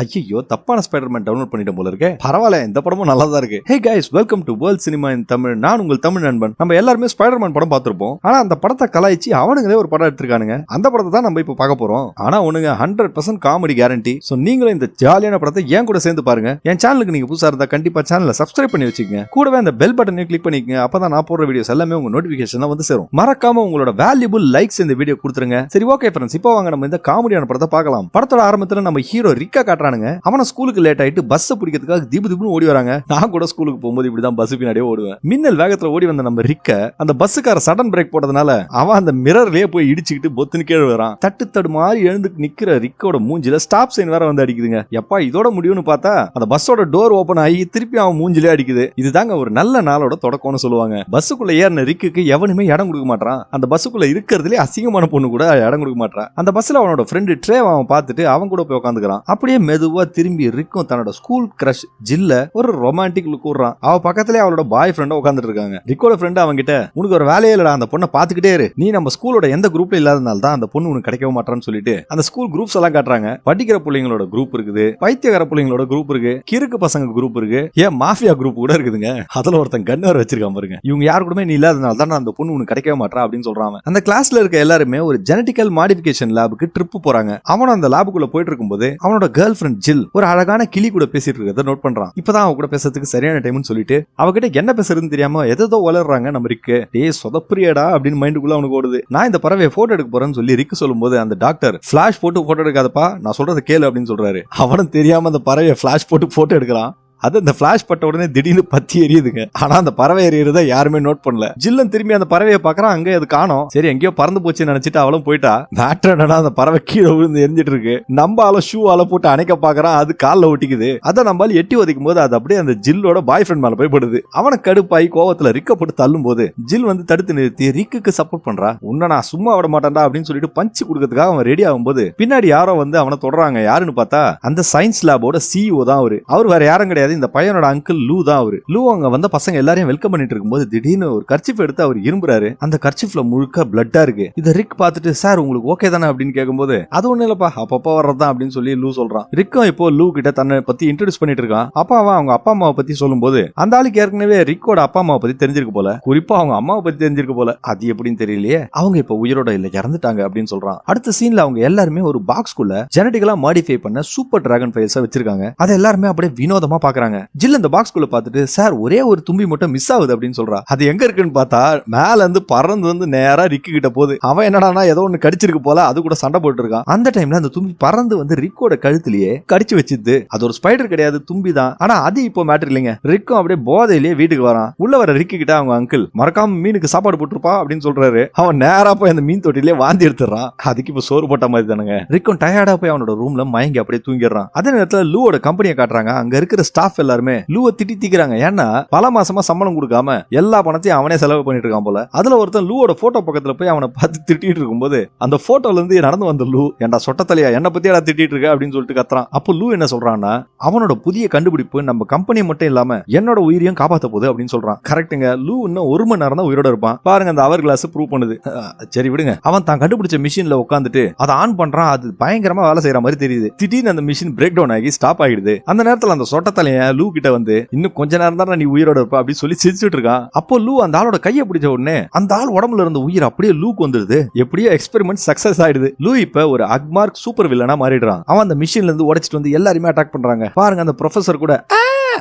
ஐயோ தப்பான Spiderman download பண்ணிட்ட போல இருக்கே. பரவாயில்ல, இந்த படமும் நல்லா தான் இருக்கு. Hey guys, welcome to world cinema இன் தமிழ். நான் உங்கள் தமிழ் நண்பன். நம்ம எல்லாருமே ஸ்பைடர்மேன் படம் பார்த்திருப்போம். ஆனா அந்த படத்தை கலாய்ச்சி அவனுங்களே ஒரு படம் எடுத்திருக்கானுங்க. அந்த படத்தை தான் நம்ம இப்ப பார்க்க போறோம். ஆனா ஒண்ணுங்க, 100% காமெடி கேரண்டி. சோ நீங்களும் இந்த ஜாலியான படத்தை ஏன் கூட சேர்ந்து பாருங்க. என் சேனலுக்கு நீங்க புதுசா இருந்தா கண்டிப்பா சேனலை சப்ஸ்கிரைப் பண்ணி வச்சுக்கங்க. கூடவே அந்த பெல் பட்டனையும் கிளிக் பண்ணிக்கங்க. அப்பதான் நான் போடுற வீடியோஸ் எல்லாமே உங்க நோட்டிபிகேஷன் வந்து சேரும். மறக்காம உங்களோட வேல்யூபிள் லைக்ஸ் இந்த வீடியோ கொடுத்துருங்க. சரி, ஓகே ஃப்ரெண்ட்ஸ், இப்போ வாங்க நம்ம இந்த காமெடியான படத்தை பார்க்கலாம். படத்தோட ஆரம்பத்துல நம்ம ஹீரோ ரிக்கா காட்டுறானுங்க. அவன ஸ்கூலுக்கு லேட் ஆயிட்டு பஸ் பிடிக்கிறதுக்காக திபுன்னு ஓடி வராங்க. நான் கூட ஸ்கூலுக்கு போகும்போது இப்படிதான் பஸ் பின்னாடியே ஓடுவேன். மின்னல் வேகத்துல ஓடி வந்த நம்ம ரிக்க அந்த பஸ்ஸுக்கார சடன் பிரேக் போட்டதுனால அவன் அந்த மிரர்லயே போய் இடிச்சுக்கிட்டு பொத்துன்னு கீழே வரான். தட்டு மாதிரி எழுந்து நிக்கிற ரிக்கோட மூஞ்சில ஸ்டாப் சைன் வேற வந்து அடிக்குதுங்க. எப்பா இதோட முடியும்னு பார்த்தா அந்த பஸ்ஸோட டோர் ஓபன் ஆகி திருப்பி அவன் மூஞ்சிலே அடிக்குது. இதுதாங்க ஒரு நல்ல நாளோட தொடக்கம்னு சொல்லுவாங்க. பஸ்ஸுக்குள்ள ஏறின ரிக்கு எவனுமே இடம் கொடுக்க மாட்டான். அந்த பஸ்ஸுக்குள்ள இருக்கிறதுலே அசிங்கமான பொண்ணு கூட இடம் கொடுக்க மாட்டான். அந்த பஸ்ல அவனோட ஃப்ரெண்டு ட்ரே அவன் பார்த்துட்டு அவன் கூட போய் உட்காந்துக்கிறான். அப்படியே மெதுவா திரும்பி ரிக்கும் தன்னோட ஸ்கூல் கிரஷ் ஜில்ல ஒரு ரொமான்டிக் லுக் விடுறான். அவ பக்கத்திலே அவளோட பாய் ஃப்ரெண்ட் உட்காந்துட்டு இருக்காங்க. ரிக்கோட ஃப்ரெண்ட் அவங்க கிட்ட, உனக்கு ஒரு வேலையே இல்லடா, அந்த பொண்ணை பாத்துக்கிட்டே இரு, நீ நம்ம ஸ்கூலோட எந்த குரூப்ல இல்லாதனால தான் அந்த பொண்ணு உனக்கு கிடைக்கவே மாட்டான்னு சொல்லிட்டு அந்த ஸ்கூல் குரூப்ஸ் எல்லாம் காட்டுறாங்க. படிக்கிற பிள்ளைங்களோட குரூப் இருக்குது, பைத்தியக்கார பிள்ளைங்களோட குரூப் இருக்கு, கிறுக்கு பசங்க குரூப் இருக்கு, ஏன் மாஃபியா குரூப் கூட இருக்குதுங்க. அதுல ஒருத்தன் கன்னர் வச்சிருக்கான் பாருங்க. இவங்க யாரு கூடமே நீ இல்லாதனால தான் அந்த பொண்ணு உனக்கு கிடைக்கவே மாட்டா அப்படின்னு சொல்றாங்க. அந்த கிளாஸ்ல இருக்க எல்லாருமே ஒரு ஜெனடிக்கல் மாடிஃபிகேஷன் லேபுக்கு ட்ரிப் போறாங்க. அவனும் அந்த லேபுக்குள்ள போயிட்டு இருக்கும்போது அவனோட கேர்ள் ஃப்ரெண்ட் ஜில் ஒரு அழகான கிளி கூட பேசிட்டு இருக்கிறத நோட் பண்றான். இப்பதான் அவ கூட பேசுறதுக்கு சரியான டைம்னு சொல்லிட்டு அவகிட்ட என்ன பேசுறதுன்னு தெரியாம ஏதோ வளர்றாங்க. நம்ம ரிக்கு டேய் சொதப்பிரியடா அப்படின்னு மைண்டுக்குள்ள அவனுக்கு ஓடுது. நான் இந்த பறவையை போட்டோ எடுக்க போறேன்னு சொல்லி ரிக்கு சொல்லும்போது அந்த டாக்டர் பிளாஷ் போட்டு போட்டோ எடுக்காதப்பா, நான் சொல்றதை கேளு அப்படின்னு சொல்றாரு. அவனும் தெரியாம அந்த பறவையை பிளாஷ் போட்டு போட்டோ எடுக்கிறான். அது அந்த பிளாஷ் பட்ட உடனே திடீர்னு பத்தி எரியுதுங்க. ஆனா அந்த பறவை எரியறத யாருமே நோட் பண்ணல. ஜில்லன் திரும்பி அந்த பறவையை பாக்குறான், அங்க அது காணோம். சரி எங்கேயோ பறந்து போச்சுன்னு நினைச்சிட்டு அவளும் போயிட்டா. மேட்டர் அந்த பறவை கீழே விழுந்து எரிஞ்சிட்டு இருக்கு. நம்ம ஆள ஷூ ஆல போட்டு அணைக்க பாக்குறான், அது கால்ல ஒட்டிக்குது. அதை நம்மளால எட்டி ஒதைக்கும் போது அது அப்படியே அந்த ஜில்லோட பாய் ஃப்ரெண்ட் மேல போய் படுது. அவனை கடுப்பாய் கோவத்துல ரிக்க போட்டு தள்ளும் போது ஜில் வந்து தடுத்து நிறுத்தி ரிக்கு சப்போர்ட் பண்றா. உன்ன நான் சும்மா விட மாட்டேன்டா அப்படின்னு சொல்லிட்டு பஞ்சு கொடுக்கறதுக்காக அவன் ரெடி ஆகும்போது பின்னாடி யாரோ வந்து அவனை தொடறாங்க. யாருன்னு பார்த்தா அந்த சயின்ஸ் லேபோட சிஇஓ தான் அவரு. அவர் வேற யாரும் கிடையாது, இந்த பையனோட அங்கிள் லூ தான் அவரு. லூ அங்க வந்த பசங்க எல்லாரையும் வெல்கம் பண்ணிட்டு இருக்கும்போது திடீர்னு ஒரு கர்ச்சிப் எடுத்து அவர் இரும்புறாரு. அந்த கர்ச்சிப்ல முழுக்க பிளட்டா இருக்கு. இத ரிக் பார்த்துட்டு, சார் உங்களுக்கு ஓகே தானே அப்படின்னு கேட்கும்போது, அது ஒண்ணு இல்லப்பா, அப்பப்பா வர்றதுதான் அப்படின்னு சொல்லி லூ சொல்றான். ரிக்கும் இப்போ லூ கிட்ட தன்னை பத்தி இன்ட்ரோடியூஸ் பண்ணிட்டு இருக்கான். அப்பா அவன் அவங்க அப்பா அம்மாவை பத்தி சொல்லும் போது அந்த ஆளுக்கு ஏற்கனவே ரிக்கோட அப்பா அம்மாவை பத்தி தெரிஞ்சிருக்கு போல, குறிப்பா அவங்க அம்மாவை பத்தி தெரிஞ்சிருக்கு போல. அது எப்படின்னு தெரியலையே, அவங்க இப்ப உயிரோட இல்ல, இறந்துட்டாங்க அப்படின்னு சொல்றான். அடுத்த சீன்ல அவங்க எல்லாருமே ஒரு பாக்ஸ்குள்ள ஜெனடிக்கலா மாடிஃபை பண்ண சூப்பர் டிராகன் ஃபைல்ஸ் வச்சிருக்காங்க. அதை எல்லாருமே அப்படியே வினோதமா பாக்குறாங்க. ஜில் இந்த பாக்ஸ்குள்ள பார்த்துட்டு, சார் ஒரே ஒரு தும்பி மட்டும் மிஸ் ஆகுது அப்படின்னு சொல்றா. அது எங்க இருக்குன்னு பார்த்தா மேல இருந்து பறந்து வந்து நேரா ரிக்கு கிட்ட போகுது. அவன் என்னடானா ஏதோ ஒன்னு கடிச்சிருக்கு போல, அது கூட சண்டை போட்டு இருக்கான். அந்த டைம்ல அந்த தும்பி பறந்து வந்து ரிக்கோட கழுத்திலேயே கடிச்சு வச்சிருது. அது ஒரு ஸ்பைடர் கிடையாது, தும்பி தான். ஆனா அது இப்போ மேட்டர் இல்லைங்க. ரிக்கும் அப்படியே போதையிலேயே வீட்டுக்கு வரான். உள்ள வர ரிக்கு கிட்ட அவங்க அங்கிள் மறக்காம மீனுக்கு சாப்பாடு போட்டுருப்பா அப்படின்னு சொல்றாரு. அவன் நேரா போய் அந்த மீன் தொட்டிலே வாந்தி எடுத்துறான். அதுக்கு இப்ப சோறு போட்ட மாதிரி தானுங்க. ரிக்கும் டயர்டா போய் அவனோட ரூம்ல மயங்கி அப்படியே தூங்கிடுறான். அதே நேரத்துல லூவோட கம்பெனியை காட்டுறாங்க. அங்க இருக்கிற ஸ்டாஃப் எல்லாருமே லூவை திட்டிக்கிறாங்க. ஏன்னா பல மாசமா சம்பளம் கொடுக்காம எல்லா பணத்தையும் அவனே செலவு பண்ணிட்டு இருக்கான் போல. அதுல ஒருத்தன் லூவோட போட்டோ பக்கத்துல போய் அவனை பார்த்து திட்டிட்டு இருக்கும்போது அந்த போட்டோல இருந்து நடந்து வந்த லூ, ஏன்டா சொட்டத்தலையா என்ன பத்தி திட்டிட்டு இருக்க அப்படின்னு சொல்லிட்டு கத்துறான். அப்போ லூ என்ன சொல்றான்னா, அவனோட புதிய கண்டுபிடிப்பு நம்ம கம்பெனி மட்டும் இல்லாம என்னோட உயிரையும் காப்பாத்த போகுது அப்படின்னு சொல்றான். கரெக்டுங்க. லூ இன்னும் 1 மணி நேரம் தான் உயிரோட இருப்பான். பாருங்க அந்த அவர் கிளாஸ் ப்ரூவ் பண்ணுது. சரி விடுங்க. அவன் தான் கண்டுபிடிச்ச மிஷின்ல உட்காந்துட்டு அதை ஆன் பண்றான். அது பயங்கரமா வேலை செய்யற மாதிரி தெரியுது. திடீர்னு அந்த மிஷின் பிரேக் டவுன் ஆகி ஸ்டாப் ஆகிடுது. அந்த நேரத்துல அந்த சொட்டத்தலைய லூ கிட்ட வந்து, இன்னும் கொஞ்ச நேரம் தான் நீ உயிரோட இருப்ப அப்படி சொல்லி சிரிச்சுட்டு இருக்கான். அப்போ லூ அந்த ஆளோட கையை பிடிச்ச உடனே அந்த ஆள் உடம்புல இருந்த உயிர் அப்படியே லூக்கு வந்துடுது. எப்படியோ எக்ஸ்பெரிமெண்ட் சக்சஸ் ஆயிடுது. லூ இப்ப ஒரு அக்மார்க் சூப்பர் வில்லனா மாறிடுறான். அவன் அந்த மிஷின்ல இருந்து உடைச்சிட்டு வந்து எல்லாருமே அட்டாக் பண்றாங்க. பாருங்க அந்த ப்ரொஃபசர் கூட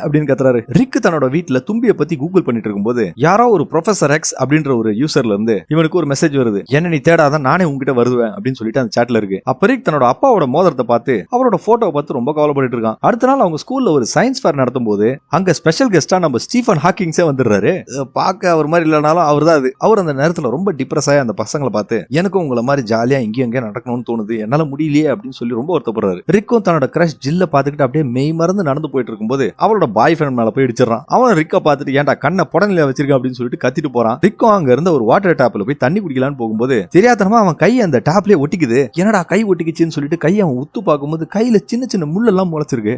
அப்படின்னு கத்துறாரு. ரிக் தன்னோட வீட்டுல தும்பியை பத்தி கூகுள் பண்ணிட்டு இருக்கும்போது யாரோ ஒரு ப்ரொஃபசர் எக்ஸ் அப்படின்ற ஒரு யூசர்ல இருந்து இவனுக்கு ஒரு மெசேஜ் வருது. என்ன நீ தேடாதான் நானே உங்ககிட்ட வருவேன் அப்படின்னு சொல்லிட்டு அந்த சாட்ல இருக்கு. அப்ப ரிக் தன்னோட அப்பாவோட மோதிரத்தை பார்த்து அவரோட போட்டோவை பார்த்து ரொம்ப கவலைப்பட்டு இருக்கான். அடுத்த நாள் அவங்க ஸ்கூல்ல ஒரு சயின்ஸ் ஃபேர் நடத்தும் போது அங்க ஸ்பெஷல் கெஸ்டா நம்ம ஸ்டீஃபன் ஹாக்கிங்ஸே வந்துடுறாரு. பார்க்க அவர் மாதிரி இல்லனாலும் அவர் தான் அது. அவர் அந்த நேரத்துல ரொம்ப டிப்ரெஸ் ஆகி அந்த பசங்களை பார்த்து, எனக்கும் உங்களை மாதிரி ஜாலியா இங்கே நடக்கணும்னு தோணுது, என்னால முடியலையே அப்படின்னு சொல்லி ரொம்ப வருத்தப்படுறாரு. ரிக்கும் தன்னோட கிரஷ் ஜில்ல பாத்துக்கிட்டு அப்படியே மெய் மறந்து நடந்து போயிட்டு இருக்கும்போது அவளோட ஜில்லோட பாய் ஃப்ரெண்ட் மேல போய் இடிச்சிடறான். அவன் ரிக்க பார்த்துட்டு ஏன்டா கண்ணை புடனில வச்சிருக்க அப்படின்னு சொல்லிட்டு கத்திட்டு போறான். ரிக்கும் அங்க இருந்த ஒரு வாட்டர் டேப்ல போய் தண்ணி குடிக்கலான்னு போகும்போது தெரியாதனமா அவன் கை அந்த டேப்லயே ஒட்டிக்குது. என்னடா கை ஒட்டிக்குச்சுன்னு சொல்லிட்டு கையை அவன் உத்து பார்க்கும்போது கையில சின்ன சின்ன முள்ளெல்லாம் முளைச்சிருக்கு.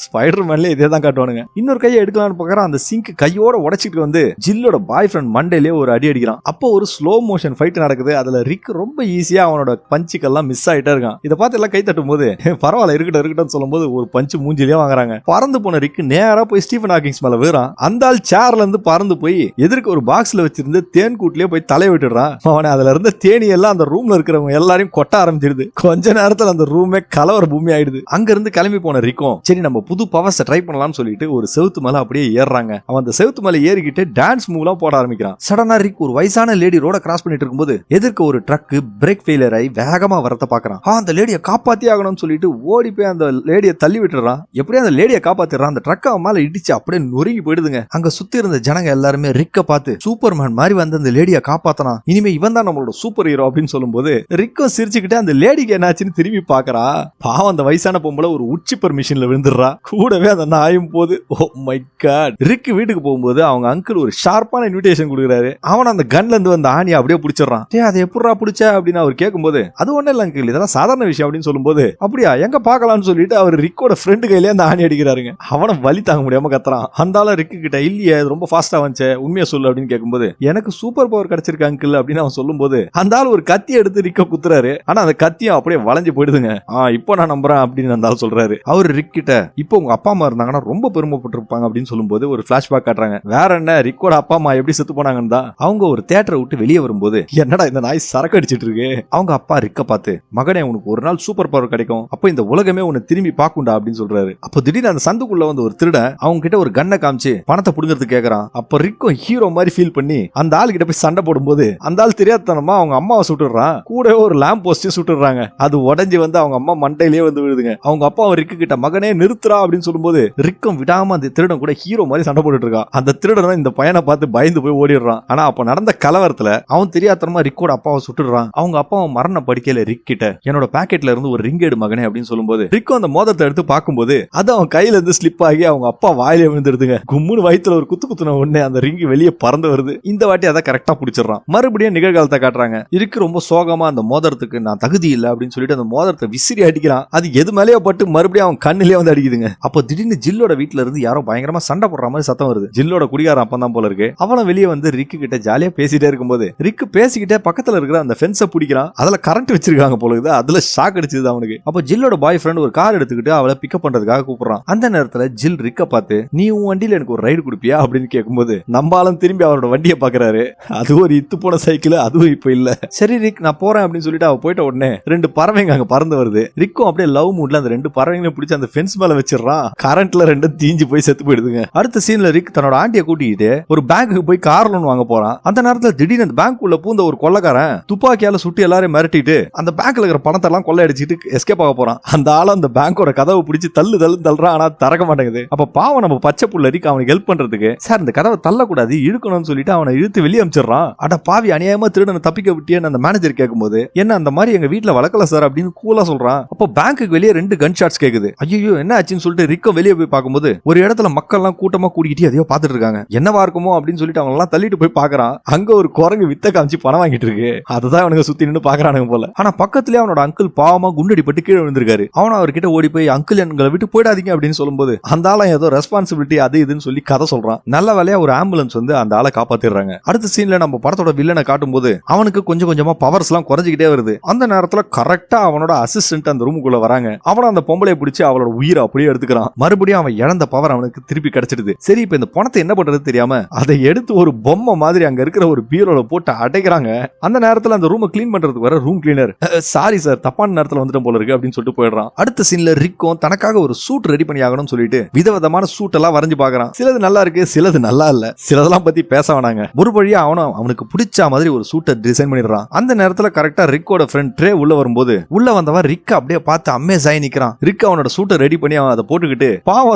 ஸ்பைடர் மேன்ல இதே தான் காட்டுவானுங்க. இன்னொரு கையை எடுக்கலான்னு பாக்குறான். அந்த சிங்க் கையோட உடைச்சிட்டு வந்து ஜில்லோட பாய் ஃப்ரெண்ட் மண்டையிலே ஒரு அடி அடிக்கிறான். அப்போ ஒரு ஸ்லோ மோஷன் ஃபைட் நடக்குது. அதுல ரிக் ரொம்ப ஈஸியா அவனோட பஞ்சுக்கெல்லாம் மிஸ் ஆயிட்டே இருக்கான். இதை பார்த்து எல்லாம் கை தட்டும் போது பரவாயில்ல இருக்கட்டும் சொல்லும் போது ஒரு பஞ்சு மூஞ்சிலே வாங்குறாங்க. பறந்து போன ரிக் நேரா போய் ஸ்டீஃபன் ஹாக்கிங்ஸ் மேல விழுறான். அந்த ஆள் சேர்ல இருந்து பறந்து போய் எதிர்க்க ஒரு பாக்ஸ்ல வச்சிருந்து தேன் கூட்டிலே போய் தலைய விட்டுறான். அவனை அதுல இருந்த தேனி எல்லாம் அந்த ரூம்ல இருக்கிறவங்க எல்லாரையும் கொட்ட ஆரம்பிச்சிடுது. கொஞ்ச நேரத்துல அந்த ரூமே கலவர பூமி ஆயிடுது. அங்க இருந்து கிளம்பி போன ரிக்கும் சரி நம்ம புது பவர்ஸை ட்ரை பண்ணலாம்னு சொல்லிட்டு ஒரு செவுத்து மேல அப்படியே ஏறுறாங்க. அவன் அந்த செவுத்து மேல ஏறிக்கிட்டு டான்ஸ் மூவ்லாம் போட ஆரம்பிக்கிறான். சடனா ரிக் ஒரு வயசான லேடி ரோட கிராஸ் பண்ணிட்டு இருக்கும்போது எதிர்க்க ஒரு ட்ரக் பிரேக் ஃபெயிலியர் ஆகி வேகமா வரத பாக்குறான். அந்த லேடியை காப்பாத்தி ஆகணும்னு சொல்லிட்டு ஓடி போய் அந்த லேடியை தள்ளி விட்டுறான். எப்படியும் அந்த லேடியை காப்பாத்திடுறான். அந்த ட்ரக் அவன் மேல இடிச்சு அப்படியே நொறுங்கி போயிடுதுங்க. அங்க சுத்தி இருந்த ஜனங்க எல்லாருமே ரிக்க பார்த்து சூப்பர்மேன் மாதிரி வந்து அந்த லேடியை காப்பாத்தனா இனிமே இவன் தான் நம்மளோட சூப்பர் ஹீரோ அப்படின்னு சொல்லும்போது ரிக்கும் சிரிச்சுக்கிட்டு அந்த லேடிக்கு என்னாச்சுன்னு திரும்பி பாக்குறா. பாவம் அந்த வயசான பொம்பளை ஒரு உச்சி பர்மிஷன்ல விழுந்துடுறா. கூடவே அந்த நாயும் போது ஓ மை காட். ரிக் வீட்டுக்கு போகும்போது அவங்க அங்கிள் ஒரு ஷார்ப்பான இன்விடேஷன் கொடுக்குறாரு. அவன் அந்த கன்ல இருந்து வந்த ஆணியை அப்படியே பிடிச்சிடறான். அதை எப்படா பிடிச்ச அப்படின்னு அவர் கேட்கும்போது அது ஒண்ணு இல்ல அங்கிள் இதெல்லாம் சாதாரண விஷயம் அப்படின்னு சொல்லும்போது அப்படியா எங்க பாக்கலாம்னு சொல்லிட்டு அவர் ரிக்கோட ஃப்ரெண்டு கையிலே அந்த ஆணி அடிக்கிறாருங்க. அவனை வலி தாங்க முடியாம கத்துறான். அந்த ஆள ரிக்கு கிட்ட இல்லையே ரொம்ப ஃபாஸ்டா வந்துச்சு உண்மையா சொல்லு அப்படின்னு கேட்கும்போது எனக்கு சூப்பர் பவர் கிடைச்சிருக்கு அங்கிள் அப்படின்னு அவன் சொல்லும்போது அந்த ஆள் ஒரு கத்தி எடுத்து ரிக்க குத்துறாரு. ஆனா அந்த கத்தியும் அப்படியே வளைஞ்சு போயிடுதுங்க. இப்போ நான் நம்புறேன் அப்படின்னு அந்த ஆள் சொல்றாரு. அவர் ரிக் கிட்ட இப்போ உங்க அப்பா அம்மா இருந்தாங்கன்னா ரொம்ப பெருமைப்பட்டிருப்பாங்க அப்படின்னு சொல்லும்போது ஒரு பிளாஷ்பேக் காட்டுறாங்க. வேற என்ன ரிக்கோட அப்பா அம்மா எப்படி செத்து போனாங்கன்னு தான். அவங்க ஒரு தியேட்டரை விட்டு வெளியே வரும்போது என்னடா இந்த நாய் சரக்கு அடிச்சிட்டு இருக்கு. அவங்க அப்பா ரிக்க பார்த்து மகனே உனக்கு ஒரு நாள் சூப்பர் பவர் கிடைக்கும் அப்போ இந்த உலகமே உன்னை திரும்பி பாக்குண்டா அப்படின்னு சொல்றாரு. அப்போ திடீர்னு அந்த சந்துக்குள்ள வந்து ஒரு திருடன் அவங்க கிட்ட ஒரு கண்ணை காமிச்சு பணத்தை புடுங்கிறதுக்கு கேக்குறான். அப்ப ரிக்கும் ஹீரோ மாதிரி ஃபீல் பண்ணி அந்த ஆள் கிட்ட போய் சண்டை போடும்போது அந்த ஆள் தெரியாதனமா அவங்க அம்மாவை சுட்டுறான். கூடவே ஒரு லேம்ப் போஸ்டையும் சுட்டுறாங்க. அது உடஞ்சி வந்து அவங்க அம்மா மண்டையிலேயே வந்து விழுதுங்க. அவங்க அப்பா ரிக்கு கிட்ட மகனே நிறுத்துறா அப்படின்னு சொல்லும்போது ரிக்கும் விடாம அந்த திருடன் கூட ஹீரோ மாதிரி சண்டை போட்டுட்டு இருக்கான். அந்த திருடன் இந்த பையனை பார்த்து பயந்து போய் ஓடிடுறான். ஆனா அப்ப நடந்த கலவரத்துல அவன் தெரியாதனமா ரிக்கோட அப்பாவை சுட்டுறான். அவங்க அப்பாவை மரண படுக்கையில ரிக் கிட்ட என்னோட பாக்கெட்ல இருந்து ஒரு ரிங் எடு மகனே அப்படின்னு சொல்லும்போது ரிக்கும் அந்த மோதிரத்தை எடுத்து பார்க்கும்போது அது அவன் கையில இருந்து ஸ்லிப் ஆகி அவங்க அப்பா வாயிலே விழுந்துருதுங்க. கும்முன்னு வயித்துல ஒரு குத்துன உடனே அந்த ரிங் வெளியே பறந்து வருது. இந்த வாட்டி அதை கரெக்டா பிடிச்சிடறான். மறுபடியும் நிகழ்காலத்தை காட்டுறாங்க. இருக்கு ரொம்ப சோகமா அந்த மோதிரத்துக்கு நான் தகுதி இல்லை அப்படின்னு சொல்லிட்டு அந்த மோதிரத்தை விசிறி அடிக்கிறான். அது எது மேலேயோ பட்டு மறுபடியும் அவன் கண்ணிலே வந்து அடிக்குதுங்க. அப்போ திடீர்னு ஜில்லோட வீட்டுல இருந்து யாரோ பயங்கரமா சண்டை போடுற மாதிரி சத்தம் வருது. ஜில்லோட குடிகாரன் அப்பதான் போல இருக்கு. அவனை வெளியே வந்து ரிக்கு கிட்ட ஜாலியா பேசிட்டே இருக்கும்போது ரிக்கு பேசிக்கிட்டே பக்கத்துல இருக்கிற அந்த ஃபென்ஸை பிடிக்கிறான். அதுல கரண்ட் வச்சிருக்காங்க போல இருக்குது. அதுல ஷாக் அடிச்சது அவனுக்கு. அப்போ ஜில்லோட பாய் ஃப்ரெண்ட் ஒரு கார் எடுத்துக்கிட்டு அவளை பிக்கப் பண்றதுக்காக கூப்பிடுறான். அந்த நேரத்துல ஜில் ரிக்க பார்த்து நீ உன் வண்டியில எனக்கு ஒரு ரைடு கொடுப்பியா அப்படின்னு கேட்கும்போது நம்பாலும் திரும்பி அவரோட வண்டியை பாக்குறாரு. அது ஒரு இத்து போன சைக்கிள், அதுவும் இப்ப இல்ல. சரி ரிக் நான் போறேன் அப்படின்னு சொல்லிட்டு அவ போயிட்ட உடனே ரெண்டு பறவைங்க அங்க பறந்து வருது. ரிக்கும் அப்படியே லவ் மூட்ல அந்த ரெண்டு பறவைங்களையும் பிடிச்சி அந்த ஃபென்ஸ் மேல வச்சிடறான். கரண்ட்ல ரெண்டும் தீஞ்சு போய் செத்து போயிடுதுங்க. அடுத்த சீன்ல ரிக் தன்னோட ஆண்டியை கூட்டிட்டு ஒரு பேங்க்குக்கு போய் கார் லோன் வாங்க போறான். அந்த நேரத்துல திடீர்னு அந்த பேங்க் உள்ள பூந்த ஒரு கொள்ளக்காரன் துப்பாக்கியால சுட்டி எல்லாரையும் மிரட்டிட்டு அந்த பேங்க்ல இருக்கிற பணத்தை எல்லாம் கொள்ளை அடிச்சிட்டு எஸ்கேப் ஆக போறான். அந்த ஆள அந்த பேங்கோட கதவை பிடிச்சி தள்ளுறான். ஆனா திறக்க மாட்டேங்குது. அப்ப பாவம் நம்ம பச்சை புள்ள ரிக் அவனுக்கு ஹெல்ப் பண்றதுக்கு சார் இந்த கதவை தள்ளக்கூடாது இழுக்கணும்னு சொல்லிட்டு அவனை இழுத்து வெளியே அமிச்சிடறான். அட பாவி அநியாயமா திருடனை தப்பிக்க விட்டியன்னு அந்த மேனேஜர் கேட்கும்போது என்ன அந்த மாதிரி எங்க வீட்டுல வளர்க்கல சார் அப்படின்னு கூலா சொல்றான். அப்போ பேங்க்குக்கு வெளியே ரெண்டு கன் ஷாட்ஸ் கேக்குது. ஐயோ என்ன ஆச்சுன்னு சொல்லிட்டு ரிக்கோ வெளியே போய் பார்க்கும்போது ஒரு இடத்துல மக்கள் எல்லாம் கூட்டமா கூடிக்கிட்டு அதையோ பாத்துட்டு இருக்காங்க. என்னவா இருக்குமோ அப்படின்னு சொல்லிட்டு அவங்க எல்லாம் தள்ளிட்டு போய் பாக்குறான். அங்க ஒரு குரங்கு வித்த காமிச்சு பணம் வாங்கிட்டு இருக்கு. அதுதான் அவனுக்கு சுத்தி நின்று பாக்குறானுங்க போல. ஆனா பக்கத்துலயே அவனோட அங்கிள் பாவமா குண்டடிப்பட்டு கீழே விழுந்திருக்காரு. அவன் அவர்கிட்ட ஓடி போய் அங்கிள் எங்களை விட்டு போயிடாதீங்க அப்படின்னு சொல்லும்போது அந்த ஆளை ஏதோ ரெஸ்பான்சிபிலிட்டி அது இதுன்னு சொல்லி கதை சொல்றான். நல்ல வேலையா ஒரு ஆம்புலன்ஸ் வந்து அந்த ஆளை காப்பாத்திடுறாங்க. அடுத்த சீன்ல நம்ம படத்தோட வில்லனை காட்டும் போது அவனுக்கு கொஞ்சம் கொஞ்சமா பவர்ஸ் எல்லாம் குறைஞ்சிக்கிட்டே வருது. அந்த நேரத்துல கரெக்டா அவனோட அசிஸ்டன்ட் அந்த ரூமுக்குள்ள வராங்க. அவன் அந்த பொம்பளையை பிடிச்சி அவளோட உயிரை அப்படியே எடுத்துக்கிறான். மறுபடியும் அவன் இழந்த பவர் அவனுக்கு திருப்பி கிடைச்சிடுது. சரி இப்ப இந்த பணத்தை என்ன பண்றது தெரியாம அதை எடுத்து ஒரு பொம்மை மாதிரி அங்க இருக்கிற ஒரு பீரோல போட்டு அடைக்கிறாங்க. அந்த நேரத்துல அந்த ரூமை கிளீன் பண்றதுக்கு வர ரூம் கிளீனர் சாரி சார் தப்பான நேரத்துல வந்துட்டு போல இருக்கு அப்படின்னு சொல்லிட்டு போயிடுறான். அடுத்த சீன்ல ரிக்கும் தனக்காக ஒரு சூட் ரெடி பண்ணி ஆகணும்னு சொல்லிட்டு விதவிதமான சூட் எல்லாம் வரைஞ்சு பாக்குறான். சிலது நல்லா இருக்கு, சிலது நல்லா இல்ல, சிலதெல்லாம் பத்தி பேச வேணாங்க. ஒரு வழியா அவனுக்கு பிடிச்ச மாதிரி ஒரு சூட்டை டிசைன் பண்ணிடுறான். அந்த நேரத்துல கரெக்டா ரிக்கோட ஃப்ரெண்ட் ட்ரே உள்ள வரும்போது உள்ள வந்தவன் ரிக்க அப்படியே பார்த்து அமேஸ் ஆகி நிக்கிறான். ரிக் அவனோட சூட்டை ரெடி பண்ணி அவன் அதை போட்டுக்கிட்டு பாவம்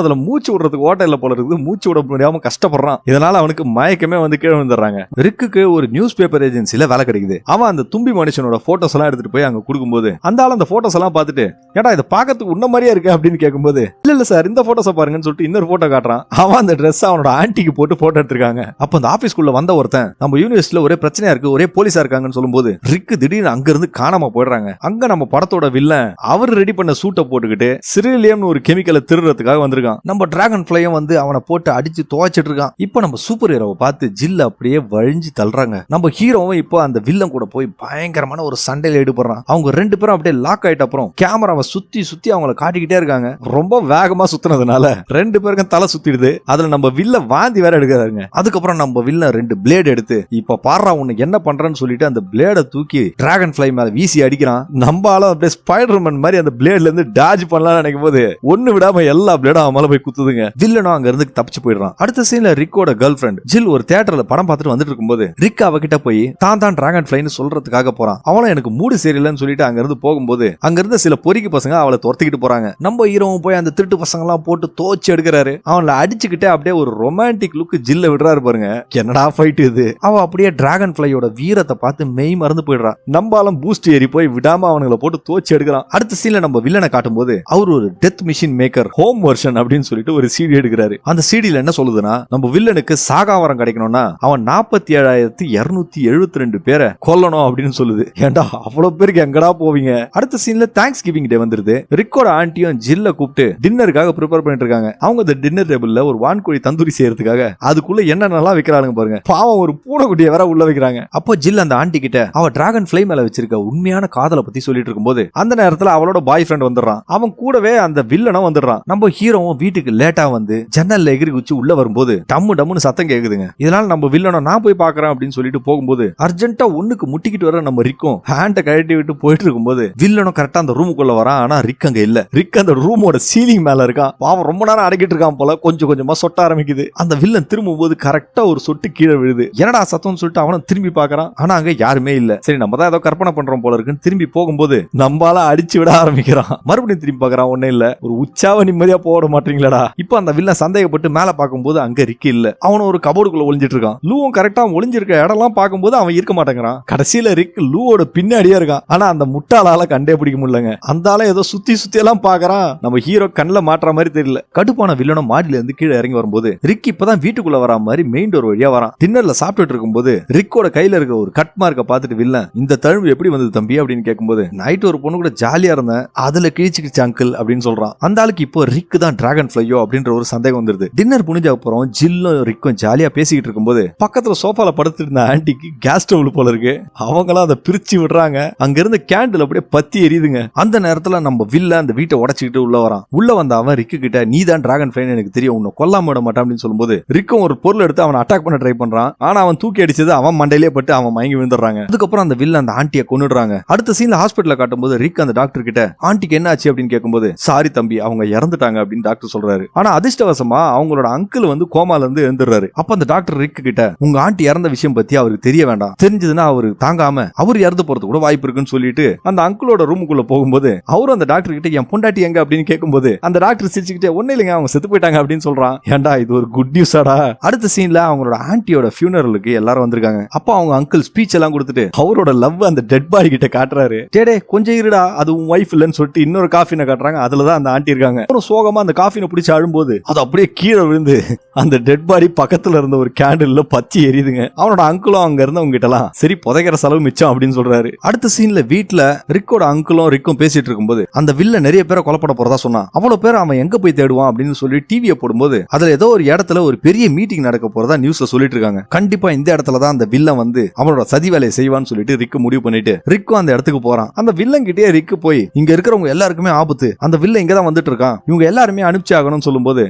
அதுல மூச்சு விடுறதுக்கு ஓட்டையில போல இருக்குது. மூச்சு விட முடியாம கஷ்டப்படுறான். இதனால அவனுக்கு மயக்கமே வந்து கீழே வந்துடுறாங்க. ரிக்குக்கு ஒரு நியூஸ் பேப்பர் ஏஜென்சில வேலை கிடைக்குது. அவன் அந்த தும்பி மனுஷனோட போட்டோஸ் எல்லாம் எடுத்துட்டு போய் அங்க கொடுக்கும்போது அந்த ஆள் அந்த போட்டோஸ் எல்லாம் பார்த்துட்டு ஏடா இதை பாக்கிறதுக்கு உன்ன மாதிரியா இருக்கு அப்படின்னு கேட்கும்போது இல்ல சார் இந்த போட்டோஸை பாருங்கன்னு அப்படின்னு சொல்லிட்டு இன்னொரு போட்டோ காட்டுறான். அவன் அந்த ட்ரெஸ் அவனோட ஆன்டிக்கு போட்டு போட்டோ எடுத்திருக்காங்க. அப்ப அந்த ஆபீஸ்க்குள்ள வந்த ஒருத்தன் நம்ம யூனிவர்சிட்டியில ஒரே பிரச்சனையா இருக்கு, ஒரே போலீஸா இருக்காங்கன்னு சொல்லும்போது ரிக்கு திடீர்னு அங்க இருந்து காணாம போயிடுறாங்க. அங்க நம்ம படத்தோட வில்லன் அவர் ரெடி பண்ண சூட்டை போட்டுக்கிட்டு சிரிலியம்னு ஒரு கெமிக்கலை திருடுறதுக்காக வந்திருக்கான். நம்ம டிராகன் ஃபிளையும் வந்து அவனை போட்டு அடிச்சு துவைச்சிட்டு இருக்கான். இப்போ நம்ம சூப்பர் ஹீரோவை பார்த்து ஜில் அப்படியே வழிஞ்சு தள்ளுறாங்க. நம்ம ஹீரோவும் இப்போ அந்த வில்லன் கூட போய் பயங்கரமான ஒரு சண்டையில ஈடுபடுறான். அவங்க ரெண்டு பேரும் அப்படியே லாக் ஆயிட்ட அப்புறம் கேமராவை சுத்தி சுத்தி அவங்கள காட்டிக்கிட்டே இருக்காங்க. ரொம்ப வேகமா சுத்தினதுனால ரெண்டு பேருக்கும் தலை சுத்திடுது. அதுல நம்ம வில்ல வாந்தி வேற எடுக்கிறாருங்க. அதுக்கப்புறம் நம்ம வில்ல ரெண்டு பிளேட் எடுத்து இப்ப பாடுறா உன்னை என்ன பண்றேன்னு சொல்லிட்டு அந்த பிளேட தூக்கி டிராகன் ஃபிளை மேல வீசி அடிக்கிறான். நம்ம ஆள அப்படியே ஸ்பைடர்மேன் மாதிரி அந்த பிளேட்ல இருந்து டாஜ் பண்ணலாம்னு நினைக்கும் போது ஒண்ணு விடாம எல்லா பிளேடும் அவன் மேல போய் குத்துதுங்க. வில்லனும் அங்க இருந்து தப்பிச்சு போயிடுறான். அடுத்த சீன்ல ரிக்கோட கேர்ள் ஃபிரெண்ட் ஜில் ஒரு தியேட்டர்ல படம் பார்த்துட்டு வந்துட்டு இருக்கும்போது ரிக் அவகிட்ட போய் தான் டிராகன் ஃபிளைன்னு சொல்றதுக்காக போறான். அவளும் எனக்கு மூடு சரியில்லைன்னு சொல்லிட்டு அங்க இருந்து போகும்போது அங்க இருந்து சில பொறிக்கு பசங்க அவளை துரத்திக்கிட்டு போறாங்க. நம்ம ஹீரோவும் போய் அந்த திருட்டு பசங்க எல்லாம் போட்டு தோச்சு எடுக்கிறாரு. அவளை அடிச்சுக்கிட்டே அப்படியே ஒரு ரொமான்டிக் லுக் ஜில்ல விடுறாரு பாருங்க. என்னடா ஃபைட் இது. அவ அப்படியே டிராகன் ஃபிளையோட வீரத்தை பார்த்து மெய் மறந்து போயிடுறா. நம்பாலும் பூஸ்ட் ஏறி போய் விடாம அவங்களை போட்டு தோச்சு எடுக்கிறான். அடுத்த சீன்ல நம்ம வில்லனை காட்டும் போது அவர் ஒரு death machine maker home version அப்படின்னு சொல்லிட்டு ஒரு சிடி எடுக்கிறாரு. அந்த சிடில என்ன சொல்லுதுன்னா நம்ம வில்லனுக்கு சாகாவரம் கிடைக்கணும்னா அவன் 47,272 பேரை கொல்லணும் அப்படின்னு சொல்லுது. ஏண்டா அவ்வளவு பேருக்கு எங்கடா போவீங்க. அடுத்த சீன்ல தேங்க்ஸ் கிவிங் டே வந்துருது. ரிக்கோட ஆண்டியும் ஜில்ல கூப்பிட்டு டின்னருக்காக ப்ரிப்பேர் பண்ணிட்டு இருக்காங்க. அவங்க அந்த டின்னர் டேபிள்ல ஒரு வான்கோழி தந்தூரி செய்யறதுக்காக அதுக்குள்ள என்னென்னலாம் வைக்கிறாங்க பாருங்க. பாவம் ஒரு பூனைக்குட்டியை வேற உள்ள வைக்கிறாங்க. அப்போ ஜில் அந்த ஆண்டி கிட்ட அவ டிராகன் ஃபிளை மேல வச்சிருக்க உண்மையான காதலை பத்தி சொல்லிட்டு இருக்கும்போது அந்த நேரத்துல அவளோட பாய் ஃப்ரெண்ட் வந்துடுறான். அவன் கூடவே அந்த வில்லனும் வந்துடுறான். நம்ம ஹீரோவும் வீட்டுக்கு லேட்டா வந்து ஜன்னல்ல எகிரி குச்சி உள்ள வரும்போது டம்மு டம்முன்னு சத்தம் கேக்குதுங்க. இதனால நம்ம வில்லனும் நான் போய் பாக்குறேன் அப்படின்னு சொல்லிட்டு போகும்போது அர்ஜென்ட்டா ஒண்ணுக்கு முட்டிக்கிட்டு வர நம்ம ரிக்கும் ஹேண்ட கழட்டி விட்டு போயிட்டு இருக்கும்போது வில்லனும் கரெக்டா அந்த ரூமுக்குள்ள வரான். ஆனா ரிக் அங்க இல்ல. ரிக் அந்த ரூமோட சீலிங் மேல இருக்கான். பாவம் ரொம்ப நேரம் அடக்கிட்டு இருக்கான் போல. கொஞ்சம் கொஞ்சமா சொட்ட ஆரம்பிக்குது. அந்த வில்லன் திரும்பும் போது கரெக்டா ஒரு சொட்டு கீழே விழுது. என்னடா சத்தம்னு சொல்லிட்டு அவனும் திரும்பி பாக்குறான். ஆனா அங்க யாருமே இல்ல. சரி நம்ம தான் ஏதோ கற்பனை பண்றோம் போல இருக்குன்னு திரும்பி போகும்போது நம்மளால அடிச்சு விட ஆரம்பிக்கிறான். மறுபடியும் திரும்பி பாக்குறான். ஒண்ணே இல்ல. ஒரு உச்சாவ நிம்மதியா போட மாட்டீங்களாடா. இப்போ அந்த வில்லன் சந்தேகப்பட்டு மேல பாக்கும்போது அங்க ரிக் இல்ல. அவனும் ஒரு கபோர்டுக்குள்ள ஒளிஞ்சிட்டு இருக்கான். லூவும் கரெக்டா ஒளிஞ்சிருக்க இடம்லாம் பார்க்கும்போது அவன் இருக்க மாட்டேங்கிறான். கடைசியில ரிக் லூவோட பின்னாடியே இருக்கான். ஆனா அந்த முட்டாளால கண்டே பிடிக்க முடியலங்க. அந்த ஆள ஏதோ சுத்தி சுத்தி எல்லாம் பாக்குறான். நம்ம ஹீரோ கண்ணுல மாற்ற மாதிரி தெரியல. கடுப்பான வில்லனும் மாடியில இருந்து கீழே இறங்கி வரும்போது ரிக் இப்பதான் வீட்டுக்குள்ள வரா மாதிரி மெயின் டோர் வழியா வரான். டின்னர்ல சாப்பிட்டுட்டு இருக்கும்போது ரிக்கோட கையில இருக்கிற ஒரு கட் மார்க்க பாத்துட்டு வில்லன் இந்த தழும்பு எப்படி வந்தது தம்பி அப்படின்னு கேட்கும்போது நைட் ஒரு பொண்ணு கூட ஜாலியா இருந்தேன், அதுல கிழிச்சுக்கிச்சு அங்கிள் அப்படின்னு சொல்றான். அந்த ஆளுக்கு இப்போ ரிக் தான் டிராகன் ஃபிளையோ அப்படின்ற ஒரு சந்தேகம் வந்துருது. டின்னர் புனிஞ்ச அப்புறம் ஜில்லும் ரிக்கும் ஜாலியா பேசிக்கிட்டு இருக்கும்போது பக்கத்துல சோஃபால படுத்துட்டு இருந்த ஆன்டிக்கு கேஸ் ஸ்டவ் போல இருக்கு. அவங்களாம் அதை பிரிச்சு விடுறாங்க. அங்க இருந்து கேண்டில் அப்படியே பத்தி எரியுதுங்க. அந்த நேரத்துல நம்ம வில்ல அந்த வீட்டை உடைச்சுக்கிட்டு உள்ள வரான். உள்ள வந்த அவன் ரிக்கு கிட்ட நீ தான் டிராகன் ஃபிளைன்னு எனக்கு தெரியும், உன்னை கொல்லாம விட மாட்டான் அப்படின்னு சொல்லும்போது ரிக்கும் ஒரு பொருள் எடுத்து அவன் அட்டாக் பண்ண ட்ரை பண்றான். ஆனா அவன் தூக்கி அடிச்சது அவன் மண்டையிலே பட்டு அவன் மயங்கி விழுந்துடுறாங்க. அதுக்கப்புறம் அந்த வில்ல அந்த ஆண்டியை கொன்னுடுறாங்க. அடுத்த சீன்ல ஹாஸ்பிட்டல்ல காட்டும்போது ரிக் அந்த டாக்டர் கிட்ட ஆண்டிக்கு என்ன ஆச்சு அப்படின்னு கேட்கும்போது சாரி தம்பி அவங்க இறந்துட்டாங்க அப்படின்னு டாக்டர் சொல்றாரு. ஆனா அதிர்ஷ்டவசமா அவங்களோட அங்கிள் வந்து கோமால இருந்து எழுந்துடுறாரு. அப்ப அந்த டாக்டர் ரிக் கிட்ட உங்க ஆண்டி இறந்த விஷயம் பத்தி அவருக்கு தெரிய வேண்டாம், தெரிஞ்சதுன்னா அவரு தாங்காம அவர் இறந்து போறது கூட வாய்ப்பு இருக்குன்னு சொல்லிட்டு அந்த அங்கிளோட ரூமுக்குள்ள போகும்போது அவரும் அந்த டாக்டர் கிட்ட என் பொண்டாட்டி எங்க அப்படின்னு கேட்கும்போது அந்த டாக்டர் சிரிச்சுக்கிட்டே ஒண்ணு இல்லைங்க அவங்க செத்து போயிட்டாங்க அப்படின்னு சொல்றான். ஏன்டா இது ஒரு குட் நியூஸாடா. அடுத்த சீன்ல அவங்களோட ஆண்டியோட ஃபியூனரலுக்கு எல்லாரும் வந்திருக்காங்க. அப்ப அவங்க அங்கிள் ஸ்பீச் எல்லாம் கொடுத்துட்டு அவரோட லவ் அந்த டெட் பாடி கிட்ட காட்டுறாரு. டேடே கொஞ்சம் இருடா அது உன் வைஃப் இல்லன்னு சொல்லிட்டு இன்னொரு காஃபினை காட்டுறாங்க. அதுலதான் அந்த ஆண்டி இருக்காங்க. அப்புறம் சோகமா அந்த காஃபினை பிடிச்சு அழும்போது அது அப்படியே கீழே விழுந்து அந்த டெட் பாடி பக்கத்துல இருந்த ஒரு கேண்டில்ல பத்தி எரியுதுங்க. அவனோட அங்கிளும் அங்க இருந்தவங்க கிட்டலாம் சரி புதைக்கிற செலவு மிச்சம் அப்படின்னு சொல்றாரு. அடுத்த சீன்ல வீட்டுல ரிக்கோட அங்கிளும் ரிக்கும் பேசிட்டு இருக்கும்போது அந்த வில்ல நிறைய பேரை கொலைப்பட போறதா சொன்னான். அவ்வளவு பேர் அவன் எங்க போய் தேடுவான் அப்படின்னு சொல்லி டிவியை போடும்போது அதுல ஏதோ ஒரு இடத்துல ஒரு பெரிய மீட்டிங் நடக்க போறதா நியூஸ்ல சொல்லிட்டு இருக்காங்க. கண்டிப்பா இந்த இடத்துல தான் அந்த வில்லன் வந்து அவனோட சதி வேலையை செய்வான்னு சொல்லிட்டு ரிக்கு முடிவு பண்ணிட்டு ரிக்கும் அந்த இடத்துக்கு போறான். அந்த வில்லன் கிட்டே ரிக்கு போய் இங்க இருக்கிறவங்க எல்லாருக்குமே ஆபத்து, அந்த வில்லன் இங்கதான் வந்துட்டு இருக்கான், இவங்க எல்லாருமே அனுப்பிச்சு ஆகணும்னு சொல்லும்போது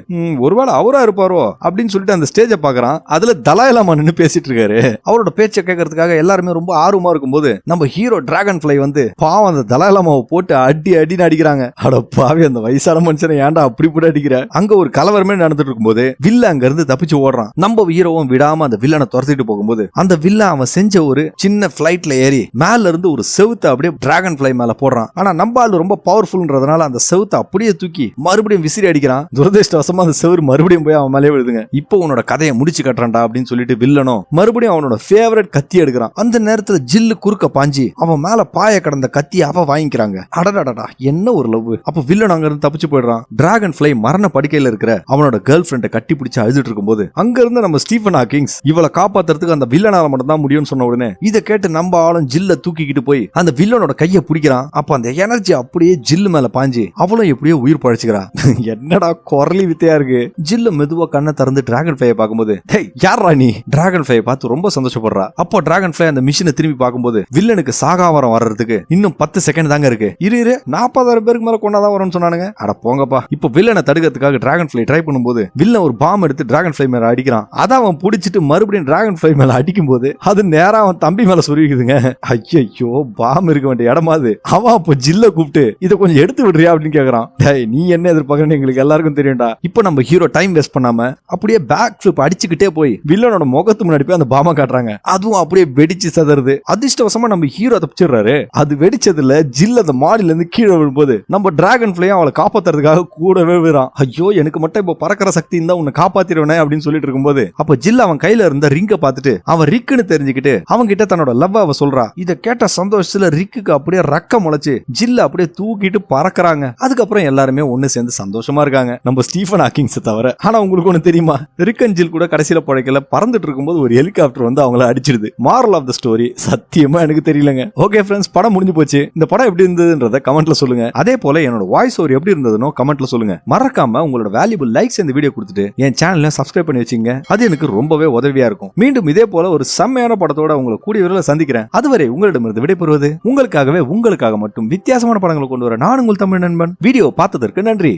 ஒருவேளை அவரா இருப்பாரோ அப்படின்னு சொல்லிட்டு அந்த ஸ்டேஜை பாக்குறான். அதுல தலாயிலாமா நின்னு பேசிட்டு இருக்காரு. அவரோட பேச்சை கேட்கறதுக்காக எல்லாருமே ரொம்ப ஆர்வமா இருக்கும்போது நம்ம ஹீரோ டிராகன் ஃபிளை வந்து பாவம் அந்த தலாயிலாமாவை போட்டு அடி அடின்னு அடிக்கிறாங்க. அட பாவி அந்த வயசான மனுஷனை ஏன்டா அப்படி போட்டு அடிக்கிற. அங்க ஒரு கலவரமே நடந்துட்டு இருக்கும்போது வில்ல அங்க இருந்து தப்பிச்சு ஓடுறான். நம்ம ஹீரோவும் விடாம அந்த வில்லனை துரத்திட்டு போகும்போது அந்த வில்ல அவன் செஞ்ச ஒரு சின்ன பிளைட்ல ஏறி மேல இருந்து ஒரு செவுத்தை அப்படியே டிராகன் ஃபிளை மேல போடுறான். ஆனா நம்ம ஆளு ரொம்ப பவர்ஃபுல்ன்றதுனால அந்த செவுத்தை அப்படியே தூக்கி மறுபடியும் விசிறி அடிக்கிறான். துரதிருஷ்டவசமா அந்த செவுரு மறுபடியும் போய் அவன் மேலே விழுதுங்க. இப்போ உன்னோட கதையை முடிச்சு கட்டுறான்டா அப்படின்னு சொல்லிட்டு வில்லனும் மறுபடியும் அவனோட ஃபேவரட் கத்தி எடுக்கிறான். அந்த நேரத்துல ஜில்லு குறுக்க பாஞ்சி அவன் மேல பாய கடந்த கத்தி அவ வாங்கிக்கிறாங்க. அடடடா என்ன ஒரு லவ். அப்ப வில்லன் அங்க இருந்து தப்பிச்சு போயிடுறான். டிராகன் ஃபிளை மரண மரண படுக்கையில இருக்கிற அவனோட கேர்ள் ஃபிரெண்டை கட்டி பிடிச்சு அழுதுட்டு இருக்கும்போது அங்க இருந்து நம்ம ஸ்டீஃபன் ஹாக்கிங்ஸ் இவளை காப்பாத்துறதுக்கு அந்த வில்லனால மட்டும் தான் முடியும்னு சொன்ன உடனே இதை கேட்டு நம்ம ஆளும் ஜில்ல தூக்கிக்கிட்டு போய் அந்த வில்லனோட கையை பிடிக்கிறான். அப்ப அந்த எனர்ஜி அப்படியே ஜில்லு மேல பாஞ்சு அவளும் எப்படியோ உயிர் பழச்சுக்கிறா. என்னடா குரலி வித்தையா இருக்கு. ஜில்ல மெதுவா கண்ணை திறந்து டிராகன் ஃபிளையை பார்க்கும்போது யாரா நீ டிராகன் ஃபிளையை பார்த்து ரொம்ப சந்தோஷப்படுறா. அப்போ டிராகன் ஃபிளை அந்த மிஷினை திரும்பி பார்க்கும்போது வில்லனுக்கு சாகாவரம் வர்றதுக்கு இன்னும் 10 செகண்ட் தாங்க இருக்கு. 40,000 பேருக்கு மேல கொண்டாதான் வரும்னு சொன்னானுங்க. அட போங்கப்பா. இப்போ வில்லனை தடுக்கிறதுக்காக டிராகன் ஃபிளை ட்ரை பண்ணும்போது வில்லன் ஒரு பாம் எடுத்து டிராகன் ஃபிளை மேல அடிக்கிறான். அதான் அவன் பிடிச்சிட்டு மறுபடியும் டிராகன் ஃபிளை மேல அடிக்கும் போது அது நேரா அவன் தம்பி மேல சொருகிக்குதுங்க. ஐயோ பாம் இருக்க வேண்டிய இடமாது. அவன் அப்போ ஜில்ல கூப்பிட்டு இதை கொஞ்சம் எடுத்து விடுறியா அப்படின்னு கேக்குறான். நீ என்ன எதிர்பார்க்கறன்னு எங்களுக்கு எல்லாருக்கும் தெரியும்டா. இப்போ நம்ம ஹீரோ டைம் வேஸ்ட் பண்ணாம அப்படியே பேக் ஃபிளிப் அடிச்சுக்கிட்டே போய் வில்லனோட முகத்து முன்னாடி போய் அந்த பாமா காட்டுறாங்க. அதுவும் அப்படியே வெடிச்சு சதறுது. அதிர்ஷ்டவசமா நம்ம ஹீரோ தப்பிச்சிடுறாரு. அது வெடிச்சதுல ஜில் அந்த மாடியில இருந்து கீழே விழும்போது நம்ம டிராகன் ஃபிளையும் அவளை காப்பாத்துறதுக்காக கூடவே விடுறான். ஐயோ எனக்கு மட்டும் இப்போ பறக்கிற சக்தி இருந்தா உன்னை காப்பாத்திடுவேனே அப்படின்னு சொல்லிட்டு இருக்கும்போது அப்ப ஜில் அவன் கையில இருந்த ரிங்க பார்த்துட்டு அவன் ரிக்குன்னு தெரிஞ்சுக்கிட்டு அவன் கிட்ட தன்னோட லவ் அவ சொல்றா. இதை கேட்ட சந்தோஷத்துல ரிக்குக்கு அப்படியே ரக்க முளைச்சு ஜில்ல அப்படியே தூக்கிட்டு பறக்குறாங்க. அதுக்கப்புறம் எல்லாருமே ஒண்ணு சேர்ந்து சந்தோஷமா இருக்காங்க, நம்ம ஸ்டீஃபன் ஹாக்கிங்ஸ் தவிர. ஆனா உங்களுக்கு ஒண்ணு தெரியுமா, ரிக் அண்ட் ஜில் கூட கடைசியில பழைக்கல பறந்துட்டு இருக்கும்போது ஒரு ஹெலிகாப்டர் வந்து அவங்கள அடிச்சிடுது. மாரல் ஆஃப் த ஸ்டோரி சத்தியமா எனக்கு தெரியலங்க. ஓகே ஃப்ரெண்ட்ஸ், படம் முடிஞ்சு போச்சு. இந்த படம் எப்படி இருந்ததுன்றத கமெண்ட்ல சொல்லுங்க. அதே போல என்னோட வாய்ஸ் ஓவர் எப்படி இருந்ததுனோ கமெண்ட்ல சொல்லுங்க. மறக்காம உங்களோட வேல்யூபிள் லைக்ஸ் இந்த வீடியோ கொடுத்துட்டு என் சேனலை சப்ஸ்கிரைப் பண்ணி வச்சுங்க. அது எனக்கு ரொம்பவே உதவியா இருக்கும். மீண்டும் இதே போல ஒரு செம்மையான படத்தோட உங்களை கூடிய விரைவில் சந்திக்கிறேன். அதுவரை உங்களிடமிருந்து விடைபெறுவது உங்களுக்காகவே உங்களுக்காக மட்டும் வித்தியாசமான படங்களை கொண்டு வர நான் உங்கள் தமிழ் நண்பன். வீடியோ பார்த்ததற்கு நன்றி.